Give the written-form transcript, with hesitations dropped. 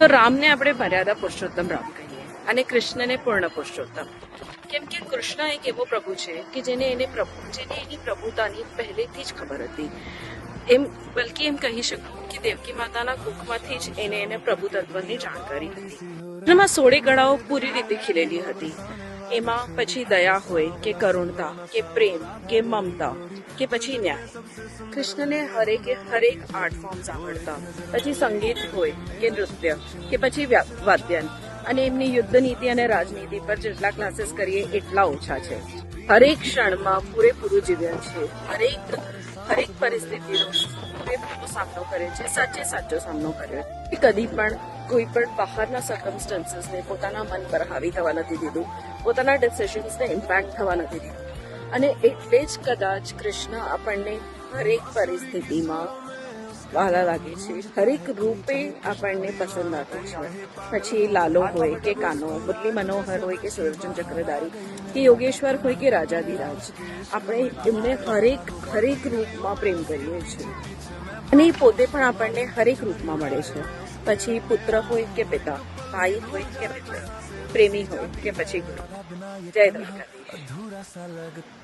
તો રામને આપણે મર્યાદા પુરુષોત્તમ રામ કહીએ અને કૃષ્ણને પૂર્ણ પુરુષોત્તમ. કેમ કે કૃષ્ણ એક એવો પ્રભુ છે કે જેને એની પ્રભુતાની પહેલેથી જ ખબર હતી. એમ બલકે એમ કહી શકું કે દેવકી માતાના કુખમાંથી જ એને પ્રભુ તત્વની જાણકારી હતી. કૃષ્ણમાં 16 કળાઓ પૂરી રીતે ખીલેલી હતી. એમાં પછી દયા હોય કે કરુણતા કે પ્રેમ કે મમતા કે પછી ન્યાય. કૃષ્ણને હરેક આર્ટ ફોર્મ્સ આવડતા. પછી સંગીત હોય કે નૃત્ય કે પછી વાદ્ય. અને એમની યુદ્ધ નીતિ અને રાજનીતિ પર જેટલા ક્લાસીસ કરીએ એટલા ઓછા છે. હરેક ક્ષણમાં પૂરેપૂરું જીવ્યા છે. હરેક પરિસ્થિતિનો પૂરેપૂરો સામનો કરે છે. સાચો સામનો કર્યો છે. કદી પણ કોઈ પણ બહારના સર્કમસ્ટન્સીસને પોતાના મન પર હાવી થવા નથી દીધું. પોતાના ડિસિઝન્સને ઇમ્પેક્ટ થવા નથી દીધું. અને એટલે જ કદાચ કૃષ્ણ આપણને હરેક પરિસ્થિતિમાં વાલા લાગે છે. હરેક રૂપે આપણને પસંદ આવે છે. પછી લાલો હોય કે કાનો, મુરલી મનોહર હોય કે સુદર્શન ચક્રધારી કે યોગેશ્વર હોય કે રાજાધિરાજ, આપણે એમને હરેક રૂપમાં પ્રેમ કરીએ છીએ. અને એ પોતે પણ આપણને હરેક રૂપમાં મળે છે. પછી પુત્ર હોય કે પિતા, ભાઈ હોય કે મિત્ર, પ્રેમી હોય કે પછી ગુરુ. જય દ્વારકા.